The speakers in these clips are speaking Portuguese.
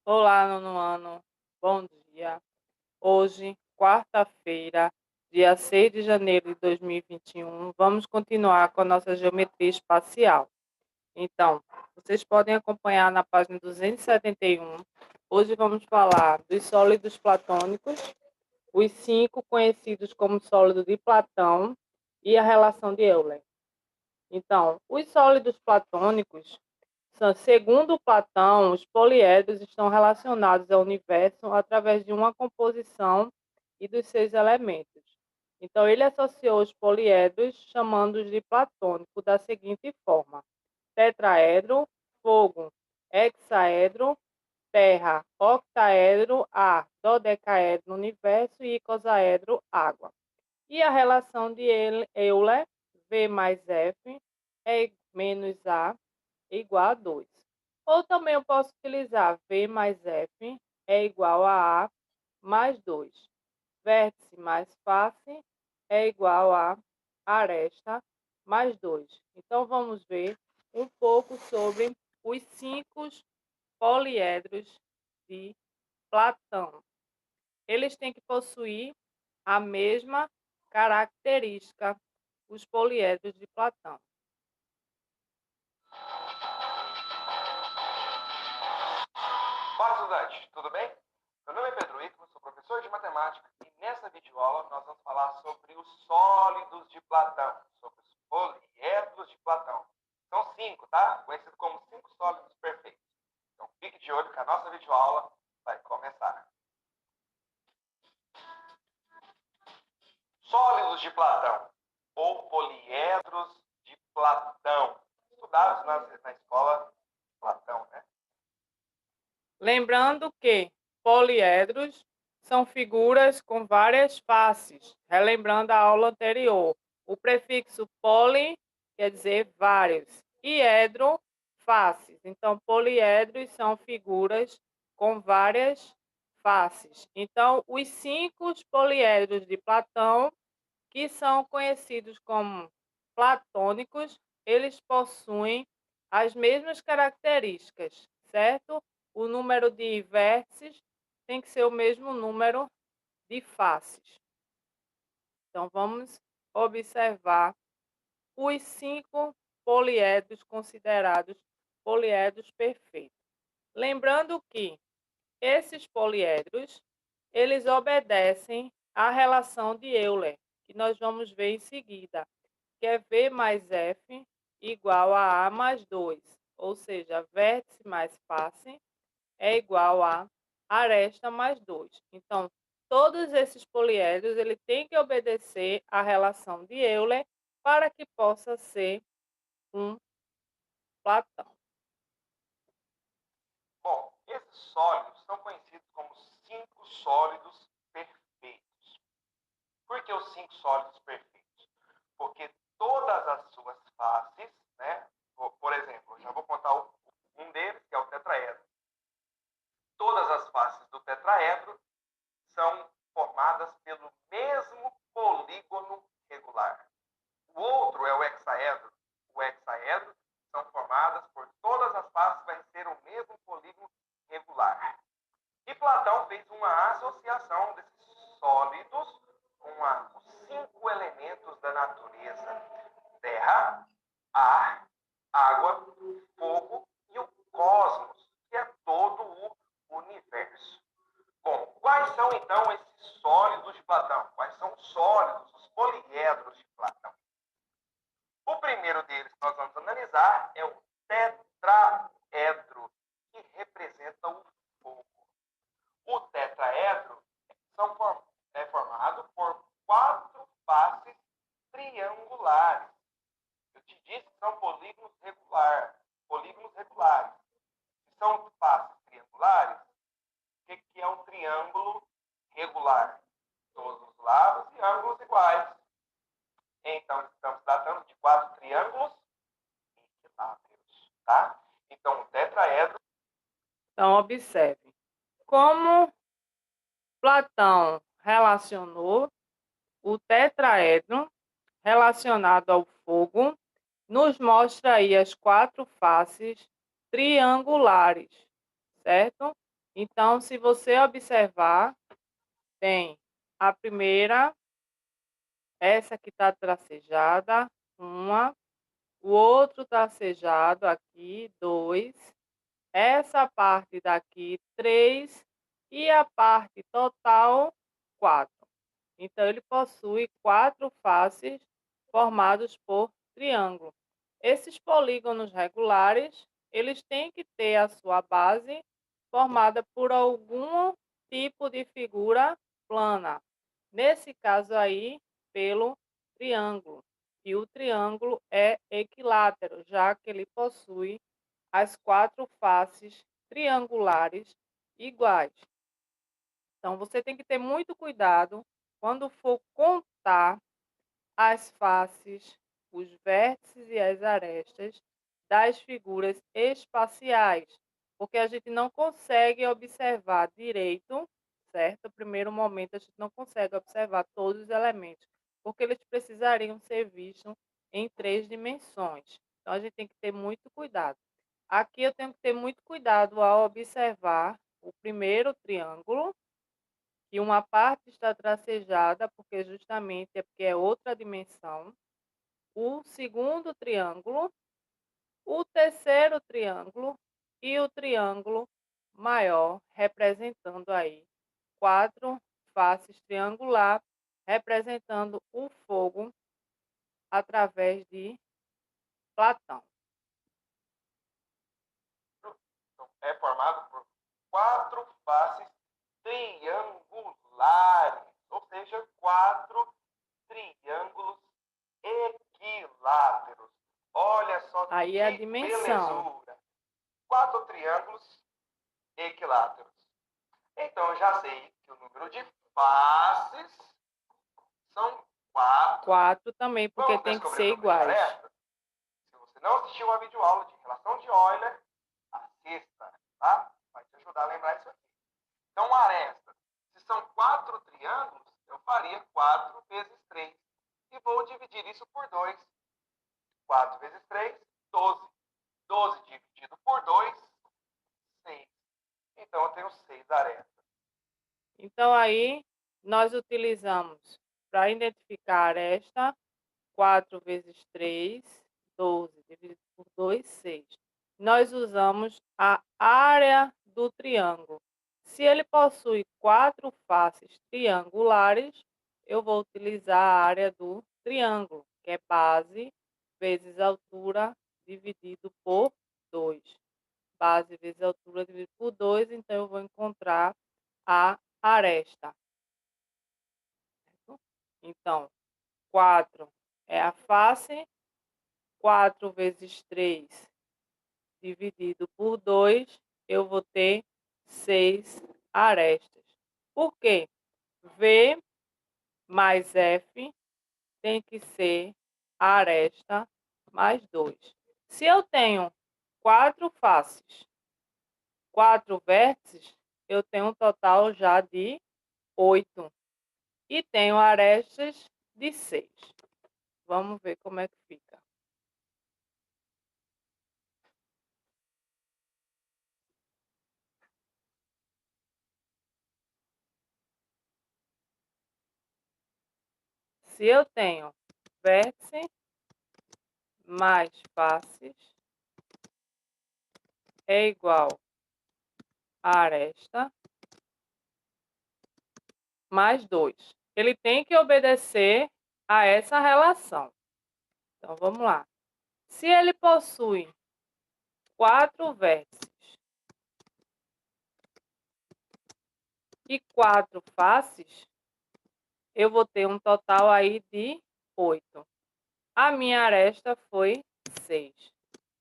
Olá, nono ano. Bom dia. Hoje, quarta-feira, dia 6 de janeiro de 2021, vamos continuar com a nossa geometria espacial. Então, vocês podem acompanhar na página 271. Hoje vamos falar dos sólidos platônicos, os 5 conhecidos como sólido de Platão e a relação de Euler. Então, os sólidos platônicos segundo Platão, os poliedros estão relacionados ao universo através de uma composição e dos seus elementos. Então, ele associou os poliedros, chamando-os de platônico, da seguinte forma: tetraedro, fogo, hexaedro, terra, octaedro, ar, dodecaedro, universo e icosaedro, água. E a relação de Euler, V mais F, é menos A, igual a 2. Ou também eu posso utilizar V mais F é igual a A mais 2. Vértice mais face é igual a aresta mais 2. Então, vamos ver um pouco sobre os 5 poliedros de Platão. Eles têm que possuir a mesma característica, os poliedros de Platão. Fala, estudante, tudo bem? Meu nome é Pedro Ítalo, sou professor de matemática e nessa videoaula nós vamos falar sobre os sólidos de Platão, sobre os poliedros de Platão. São 5, tá? Conhecido como 5 sólidos perfeitos. Então fique de olho que a nossa videoaula vai começar. Sólidos de Platão, ou poliedros de Platão, estudados na escola de Platão, né? Lembrando que poliedros são figuras com várias faces. Relembrando a aula anterior, o prefixo poli quer dizer vários e edro, faces. Então, poliedros são figuras com várias faces. Então, os 5 poliedros de Platão, que são conhecidos como platônicos, eles possuem as mesmas características, certo? O número de vértices tem que ser o mesmo número de faces. Então, vamos observar os 5 poliedros considerados poliedros perfeitos. Lembrando que esses poliedros, eles obedecem à relação de Euler, que nós vamos ver em seguida, que é V mais F igual a A mais 2, ou seja, vértice mais face é igual a aresta mais 2. Então, todos esses poliedros ele tem que obedecer à relação de Euler para que possa ser um Platão. Bom, esses sólidos são conhecidos como 5 sólidos perfeitos. Por que os 5 sólidos perfeitos? Porque todas as suas faces, né? Por exemplo, eu já vou contar um deles, que é o tetraedro. Todas as faces do tetraedro são formadas pelo mesmo polígono regular. O outro é o hexaedro. O hexaedro são formadas por todas as faces, vai ser o mesmo polígono regular. E Platão fez uma associação desses sólidos com os 5 elementos da natureza: terra, ar, água, fogo e o cosmos, que é todo o universo. Bom, quais são então esses sólidos de Platão? Quais são os sólidos, os poliedros de Platão? O primeiro deles que nós vamos analisar é o tetraedro, que representa o fogo. O tetraedro é formado por 4 faces triangulares. Eu te disse que são polígonos regulares. Se são faces triangulares, o que é um triângulo regular? Todos os lados e ângulos iguais. Então, estamos tratando de 4 triângulos equiláteros, tá? Então, o tetraedro. Então, observe. Como Platão relacionou o tetraedro relacionado ao fogo, nos mostra aí as 4 faces triangulares, certo? Então, se você observar, tem a primeira, essa que está tracejada, uma, o outro tracejado aqui, dois, essa parte daqui, três, e a parte total, quatro. Então, ele possui 4 faces formados por triângulo. Esses polígonos regulares, eles têm que ter a sua base formada por algum tipo de figura plana. Nesse caso aí, pelo triângulo. E o triângulo é equilátero, já que ele possui as 4 faces triangulares iguais. Então, você tem que ter muito cuidado quando for contar as faces, os vértices e as arestas das figuras espaciais, porque a gente não consegue observar direito, certo? No primeiro momento, a gente não consegue observar todos os elementos, porque eles precisariam ser vistos em 3 dimensões. Então, a gente tem que ter muito cuidado. Aqui eu tenho que ter muito cuidado ao observar o primeiro triângulo, que uma parte está tracejada, porque justamente é porque é outra dimensão. O segundo triângulo, o terceiro triângulo e o triângulo maior, representando aí 4 faces triangular, representando o fogo através de Platão. Então, é formado por 4 faces triangulares, ou seja, 4 triângulos equiláteros. Olha só Aí é a que dimensão. belezura! 4 triângulos equiláteros. Então, eu já sei que o número de faces são 4. 4 também, porque Vamos tem que descobrir o ser número de iguais. arestas? Se você não assistiu a videoaula de relação de Euler, assista, tá? Vai te ajudar a lembrar isso aqui. Então, aresta. Se são 4 triângulos, eu faria 4 vezes 3. E vou dividir isso por 2. 4 vezes 3, 12. 12 dividido por 2, 6. Então, eu tenho 6 arestas. Então, aí, nós utilizamos, para identificar a aresta, 4 vezes 3, 12, dividido por 2, 6. Nós usamos a área do triângulo. Se ele possui 4 faces triangulares, eu vou utilizar a área do triângulo, que é base vezes altura dividido por 2. Base vezes altura dividido por 2, então eu vou encontrar a aresta. Então, 4 é a face, 4 vezes 3 dividido por 2, eu vou ter 6 arestas. Por quê? V mais F tem que ser aresta mais 2. Se eu tenho 4 faces, 4 vértices, eu tenho um total já de 8. E tenho arestas de 6. Vamos ver como é que fica. Se eu tenho vértice mais faces é igual a aresta mais 2. Ele tem que obedecer a essa relação. Então, vamos lá. Se ele possui 4 vértices e 4 faces, eu vou ter um total aí de 8. A minha aresta foi 6.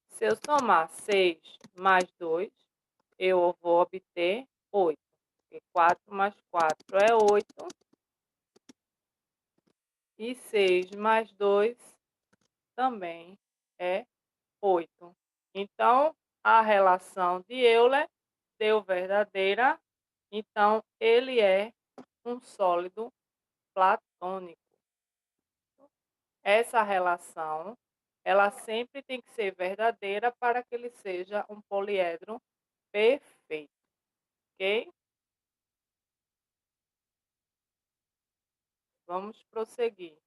Se eu somar 6 mais 2, eu vou obter 8. Porque 4 mais 4 é 8. E 6 mais 2 também é 8. Então, a relação de Euler deu verdadeira. Então, ele é um sólido platônico. Essa relação, ela sempre tem que ser verdadeira para que ele seja um poliedro perfeito. ok? Vamos prosseguir.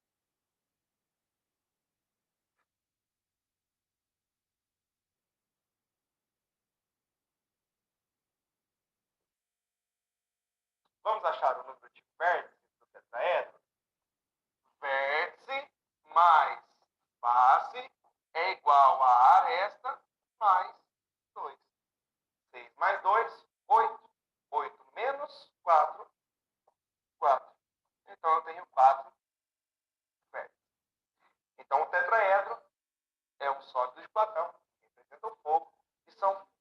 Vamos achar o número de vértices do tetraedro? Vértice mais face é igual a aresta mais 2. 6 mais 2, 8. 8 menos 4, 4. Então, eu tenho 4 vértices. Então, o tetraedro é um sólido de Platão, que representa o fogo,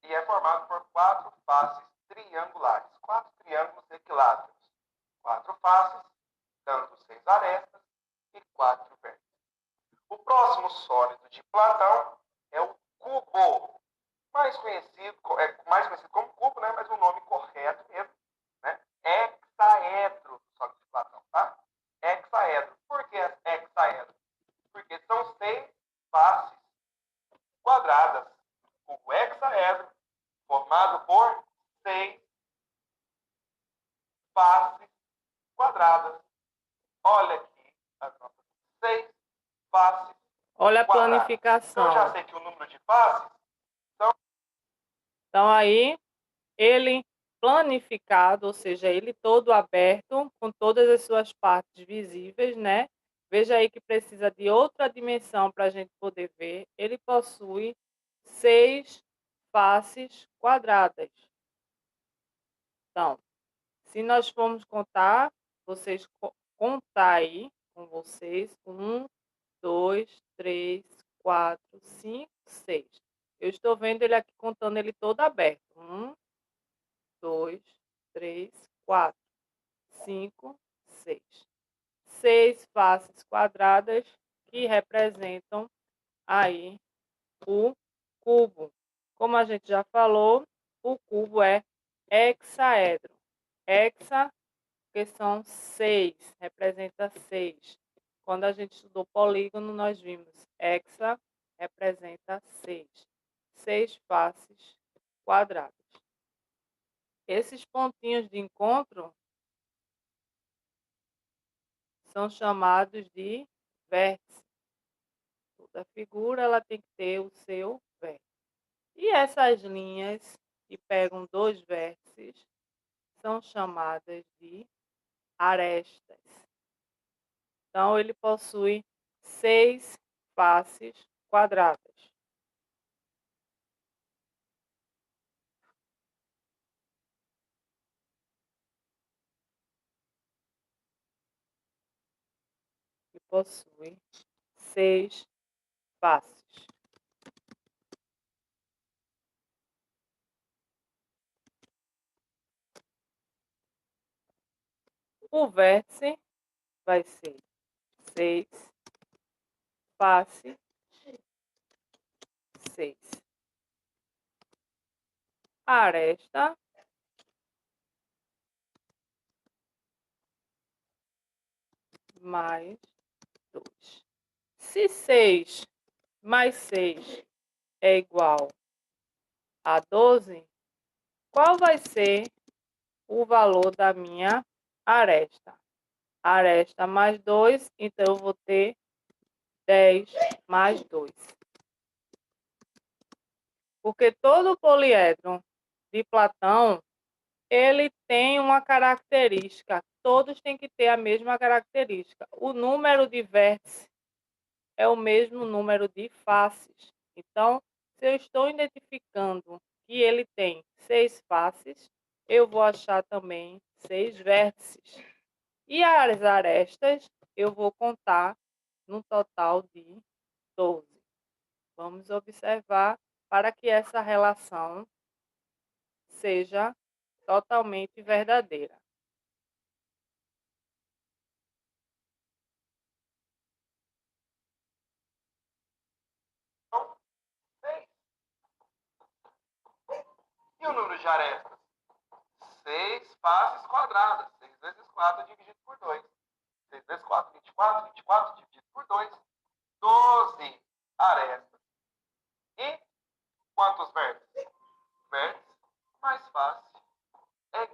e é formado por 4 faces triangulares, 4 triângulos equiláteros. 4 faces, dando 6 arestas e 4 vértices. O próximo sólido de Platão é o cubo, mais conhecido como cubo, né? Mas o nome correto mesmo, né? Hexaedro, sólido de Platão, tá? Hexaedro. Por que hexaedro? Porque são 6 faces quadradas. O hexaedro, formado por 6 faces quadradas. Olha aqui as nossas 6 faces Olha a quadradas. planificação. Então, eu já sei que o número de faces são... Então, aí, ele planificado, ou seja, ele todo aberto, com todas as suas partes visíveis, né? Veja aí que precisa de outra dimensão para a gente poder ver. Ele possui 6 faces quadradas. Então, se nós formos contar, vocês contar aí com vocês, 1, 2, 3, 4, 5, 6. Eu estou vendo ele aqui contando ele todo aberto. 1, 2, 3, 4, 5, 6. 6 faces quadradas que representam aí o cubo. Como a gente já falou, o cubo é hexaedro. Hexa, porque são 6, representa 6. Quando a gente estudou polígono, nós vimos hexa representa 6. 6 faces quadradas. Esses pontinhos de encontro são chamados de vértices. Toda figura ela tem que ter o seu vértice. E essas linhas que pegam 2 vértices são chamadas de arestas. Então, ele possui 6 faces quadradas. E possui 6 faces. O vértice vai ser 6 face 6. A aresta mais 2. Se 6 mais 6 é igual a 12, qual vai ser o valor da minha aresta? Aresta mais 2, então eu vou ter 10 mais 2. Porque todo poliedro de Platão, ele tem uma característica. Todos têm que ter a mesma característica. O número de vértices é o mesmo número de faces. Então, se eu estou identificando que ele tem 6 faces, eu vou achar também 6 vértices. E as arestas, eu vou contar num total de 12. Vamos observar para que essa relação seja totalmente verdadeira. Então, 6. E o número de arestas? 6 faces quadradas. 6 vezes 4 dividido por 2. 6 vezes 4, 24. 24 dividido por 2, 12 arestas. E quantos vértices? Vértice mais face é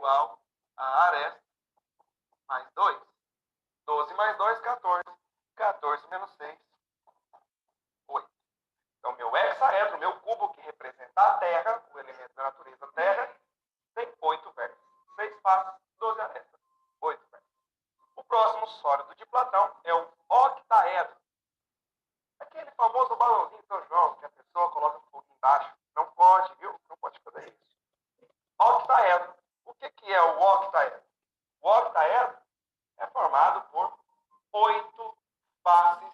octaedro, meu cubo que representa a Terra, o elemento da natureza Terra, tem 8 vértices. 6 faces, 12 arestas. 8 vértices. O próximo sólido de Platão é o octaedro. Aquele famoso balãozinho de São João que a pessoa coloca fogo embaixo. Não pode, viu? Não pode fazer isso. Octaedro. O que é o octaedro? O octaedro é formado por 8 faces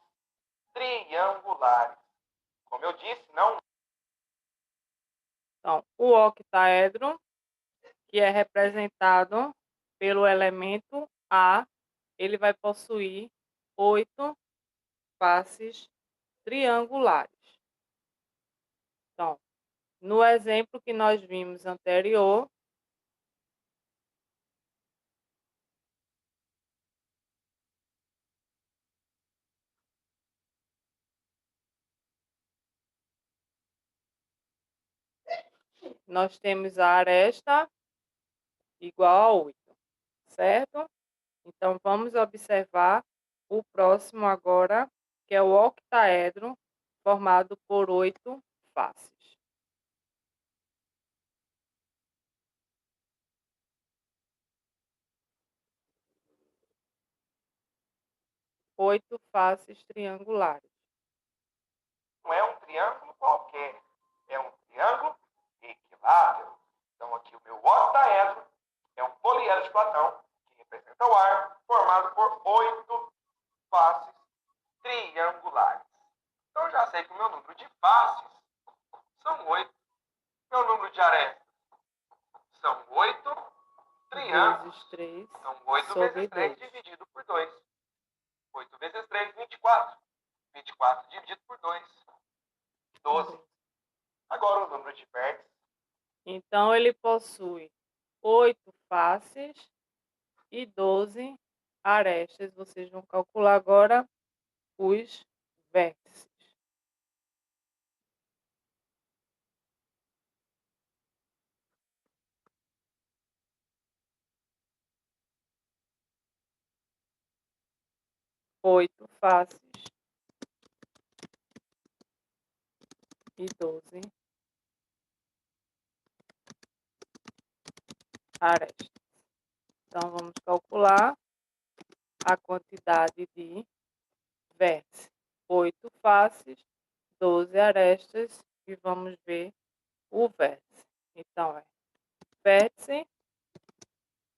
triangulares. Como eu disse, não. Então, o octaedro, que é representado pelo elemento A, ele vai possuir 8 faces triangulares. Então, no exemplo que nós vimos anterior, nós temos a aresta igual a 8, certo? Então, vamos observar o próximo agora, que é o octaedro, formado por 8 faces. 8 faces triangulares. Não é um triângulo qualquer, é um triângulo equilátero. Então, aqui o meu octaedro é um poliedro de Platão, que representa o ar, formado por 8 faces triangulares. Então, eu já sei que o meu número de faces são 8. Meu número de arestas são 8 triângulos. Vezes 3 são 8 sobre vezes 3 2. dividido por 2. 8 vezes 3, 24. 24 dividido por 2, 12. Agora o número de vértices. Então, ele possui 8 faces e 12 arestas. Vocês vão calcular agora os vértices. Oito faces e 12 arestas. Então, vamos calcular a quantidade de vértices. 8 faces, 12 arestas e vamos ver o vértice. Então, é vértice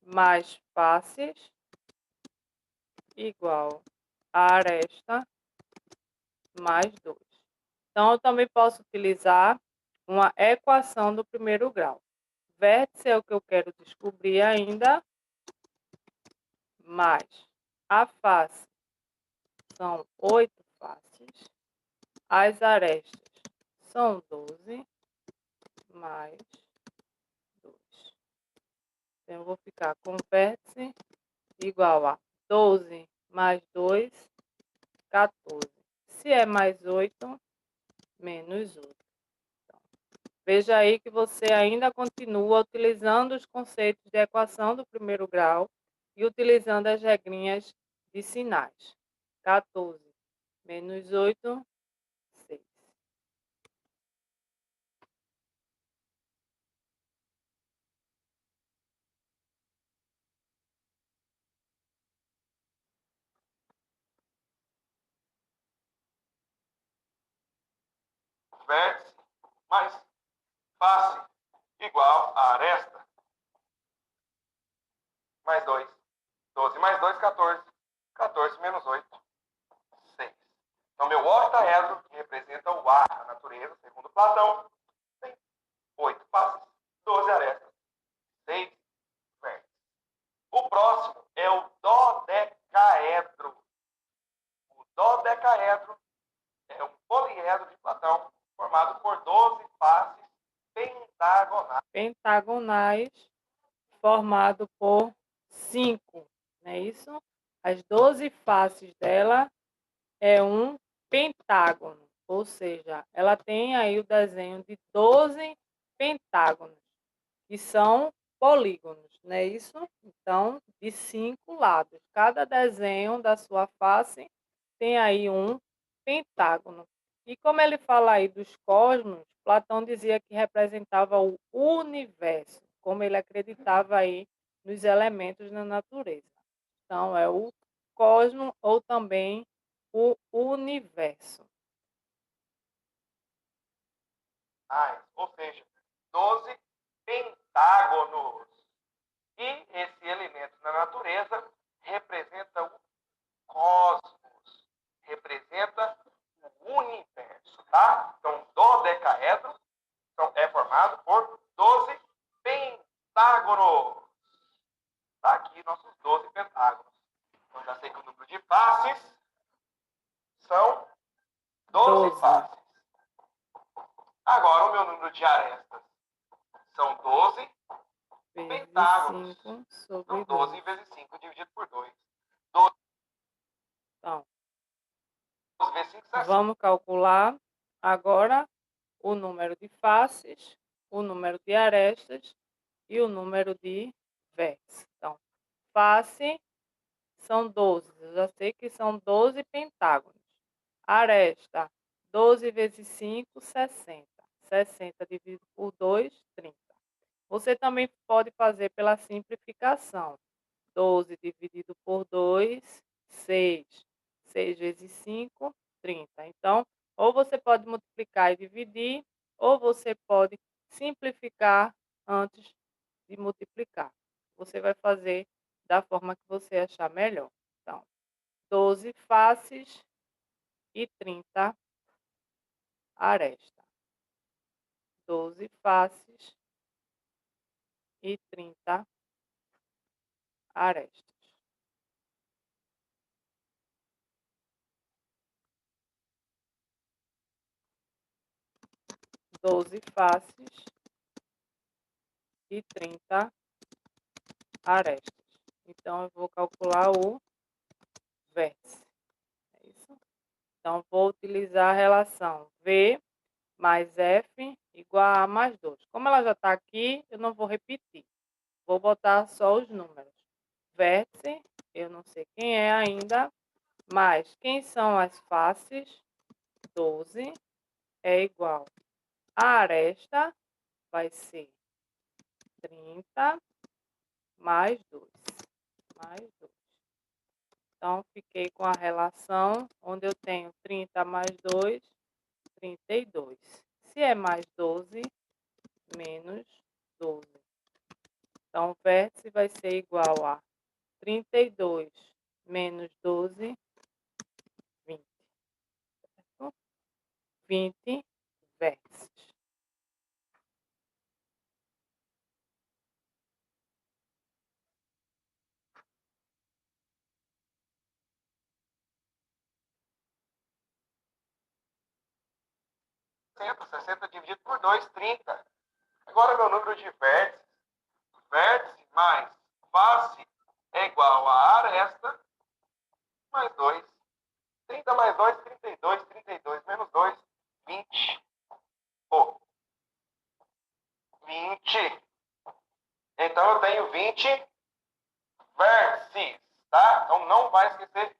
mais faces igual a aresta mais 2. Então, eu também posso utilizar uma equação do primeiro grau. Vértice é o que eu quero descobrir ainda, mais a face são 8 faces, as arestas são 12, mais 2. Então, eu vou ficar com vértice igual a 12 mais 2, 14. Se é mais 8, menos 8. Então, veja aí que você ainda continua utilizando os conceitos de equação do primeiro grau e utilizando as regrinhas de sinais. 14 menos 8, 6. Vértice mais face igual a aresta mais 2. 12 mais 2, 14. 14 menos 8, 6. Então, meu octaedro, que representa o ar, a natureza, segundo Platão, tem 8 faces, 12 arestas, 6 vértices. O próximo é o dodecaedro. O dodecaedro é um poliedro de Platão, formado por 12 faces pentagonais. Pentagonais formado por 5, não é isso? As 12 faces dela é um pentágono, ou seja, ela tem aí o desenho de 12 pentágonos, que são polígonos, não é isso? Então, de 5 lados. Cada desenho da sua face tem aí um pentágono. E como ele fala aí dos cosmos, Platão dizia que representava o universo, como ele acreditava aí nos elementos na natureza. Então, é o cosmo ou também o universo. Ou seja, 12 pentágonos. E esse elemento na natureza representa o cosmos, representa o universo, tá? Então, dodecaedro é formado por 12 pentágonos. Tá aqui nossos 12 pentágonos. Então, já sei que o número de faces são 12 faces. Agora, o meu número de arestas são 12 pentágonos. 5 sobre Então, 12 vezes 5 dividido por 2. 12 então, vezes 5, 60. vamos calcular agora o número de faces, o número de arestas e o número de vértices. Então, face são 12. Eu já sei que são 12 pentágonos. Aresta, 12 vezes 5, 60. 60 dividido por 2, 30. Você também pode fazer pela simplificação. 12 dividido por 2, 6. 6 vezes 5, 30. Então, ou você pode multiplicar e dividir, ou você pode simplificar antes de multiplicar. Você vai fazer da forma que você achar melhor. Então, 12 faces e 30 arestas. 12 faces e 30 arestas. Doze faces e 30 arestas. Então, eu vou calcular o vértice. É isso? Então, vou utilizar a relação V mais F igual a A mais 2. Como ela já está aqui, eu não vou repetir. Vou botar só os números. Vértice, eu não sei quem é ainda, mas quem são as faces? 12 é igual a aresta, vai ser 30 mais 2. Mais 2. Então, fiquei com a relação onde eu tenho 30 mais 2, 32. Se é mais 12, menos 12. Então, o vértice vai ser igual a 32 menos 12, 20. Certo? 20 vértices. Sessenta dividido por 2, 30. Agora, meu número de vértices. Vértice mais face é igual a aresta mais 2. 30 mais 2, 32. 32 menos 2, 20. 20. Então, eu tenho 20 vértices, tá? Então, não vai esquecer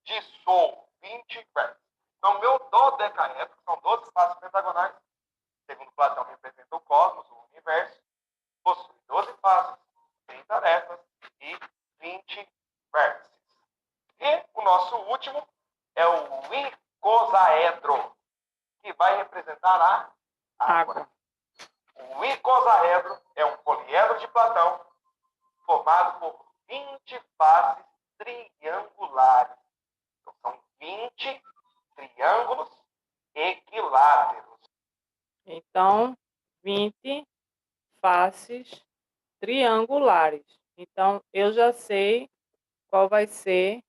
disso. 20 vértices. Então, meu dodecaedro, que são 12 faces pentagonais, segundo Platão, representa o cosmos, o universo, possui 12 faces, 30 arestas e 20 vértices. E o nosso último é o icosaedro, que vai representar a água. O icosaedro é um poliedro de Platão formado por 20 faces triangulares. Então, são 20 triângulos equiláteros. Então, 20 faces triangulares. Então, eu já sei qual vai ser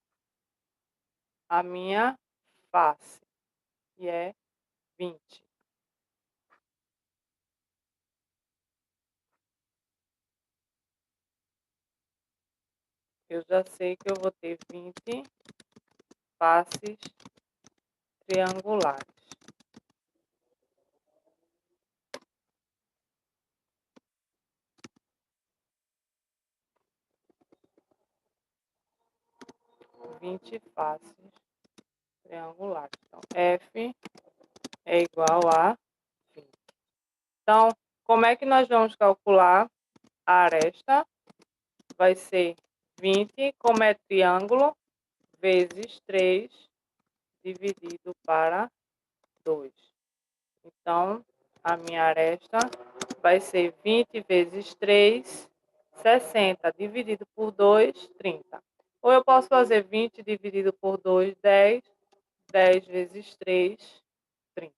a minha face, que é 20. Eu já sei que eu vou ter 20 faces triangulares. Vinte faces triangulares. Então, F é igual a 20. Então, como é que nós vamos calcular a aresta? Vai ser 20, como é triângulo, vezes 3, dividido para 2. Então, a minha aresta vai ser 20 vezes 3, 60, dividido por 2, 30. Ou eu posso fazer 20 dividido por 2, 10, 10 vezes 3, 30.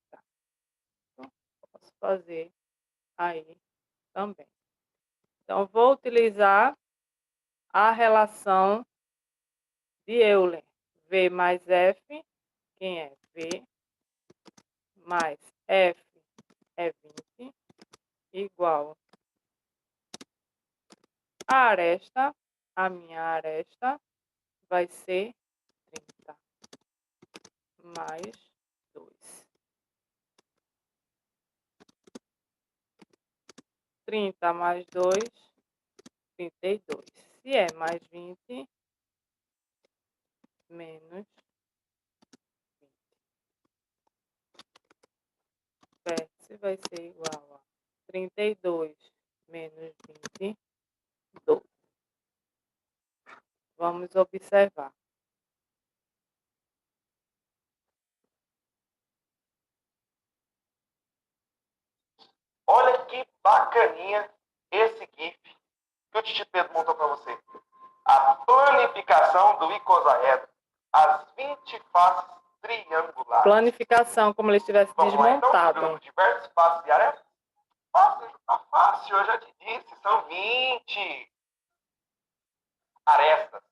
Posso fazer aí também. Então, vou utilizar a relação de Euler. V mais F, quem é? V mais F é 20, igual a aresta, a minha aresta vai ser 30 mais 2. 30 mais 2, 32. Se é mais 20, menos 20. Vértice vai ser igual a 32 menos 20, 12. Vamos observar. Olha que bacaninha esse GIF que o Titi Pedro montou para você. A planificação do icosaedro. As 20 faces triangulares. Planificação, como ele estivesse desmontado. Então, diversas faces de aresta. Fácil, tá fácil, eu já te disse, são 20 arestas.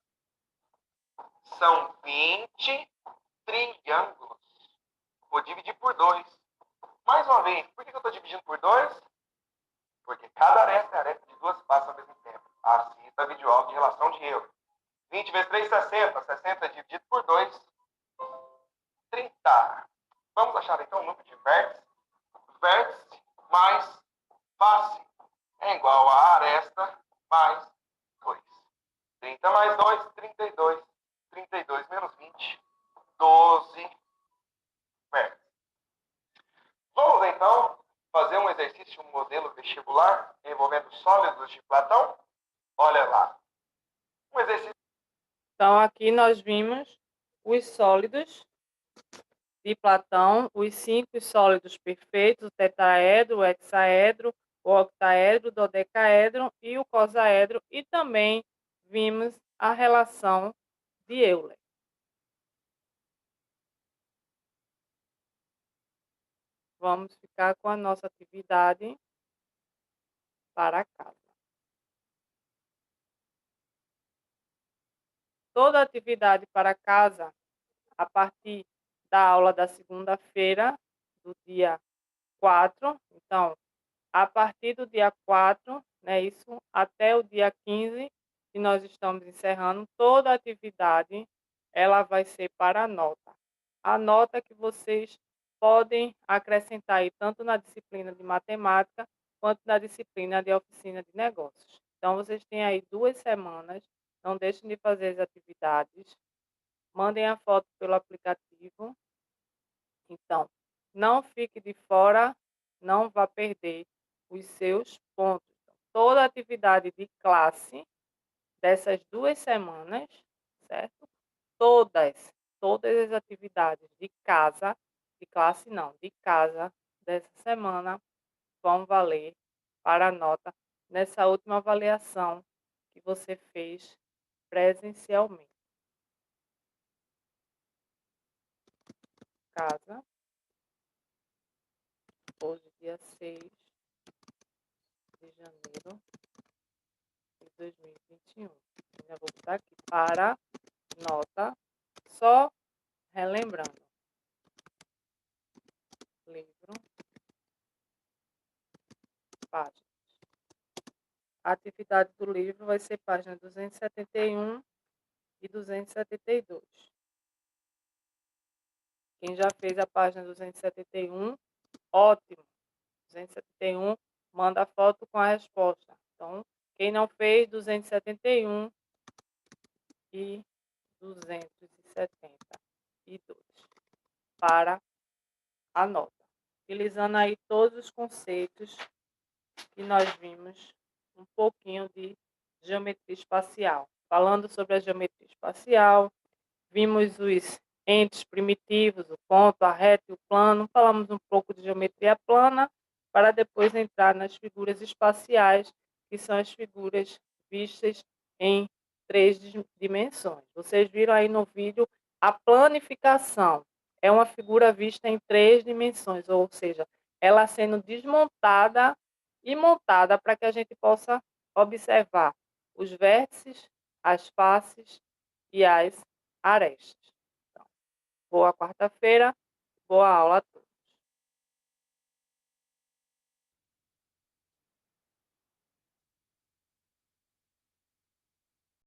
São 20 triângulos. Vou dividir por 2. Mais uma vez, por que eu estou dividindo por 2? Porque cada aresta é aresta de duas faces ao mesmo tempo. Assim está a videoaula de relação de Euler. 20 vezes 3, 60. 60 dividido por 2, 30. Vamos achar então o número de vértices. Vértice mais face é igual a aresta mais 2. 30 mais 2, 32. 32 menos 20, 12 vértices. Vamos então fazer um exercício, um modelo vestibular envolvendo sólidos de Platão? Olha lá. Um exercício. Então, aqui nós vimos os sólidos de Platão, os 5 sólidos perfeitos, o tetraedro, o hexaedro, o octaedro, o dodecaedro e o cosaedro, e também vimos a relação de Euler. Vamos ficar com a nossa atividade para casa. Toda atividade para casa, a partir da aula da segunda-feira, do dia 4, então, a partir do dia 4, né, isso, até o dia 15, que nós estamos encerrando, toda a atividade, ela vai ser para a nota. A nota que vocês podem acrescentar aí, tanto na disciplina de matemática, quanto na disciplina de oficina de negócios. Então, vocês têm aí 2 semanas, não deixem de fazer as atividades, mandem a foto pelo aplicativo. Então, não fique de fora, não vá perder os seus pontos. Toda atividade de classe dessas 2 semanas, certo? Todas as atividades de casa, de classe não, de casa dessa semana vão valer para a nota nessa última avaliação que você fez presencialmente. Casa, hoje dia 6 de janeiro de 2021. Já vou botar aqui para nota, só relembrando. Livro, página. A atividade do livro vai ser página 271 e 272. Quem já fez a página 271, ótimo. 271, manda a foto com a resposta. Então, quem não fez, 271 e 272 para a nota. utilizando aí todos os conceitos que nós vimos, um pouquinho de geometria espacial. Falando sobre a geometria espacial, vimos os entes primitivos, o ponto, a reta e o plano. Falamos um pouco de geometria plana, para depois entrar nas figuras espaciais, que são as figuras vistas em 3 dimensões. Vocês viram aí no vídeo a planificação. É uma figura vista em 3 dimensões, ou seja, ela sendo desmontada e montada para que a gente possa observar os vértices, as faces e as arestas. Então, boa quarta-feira, boa aula.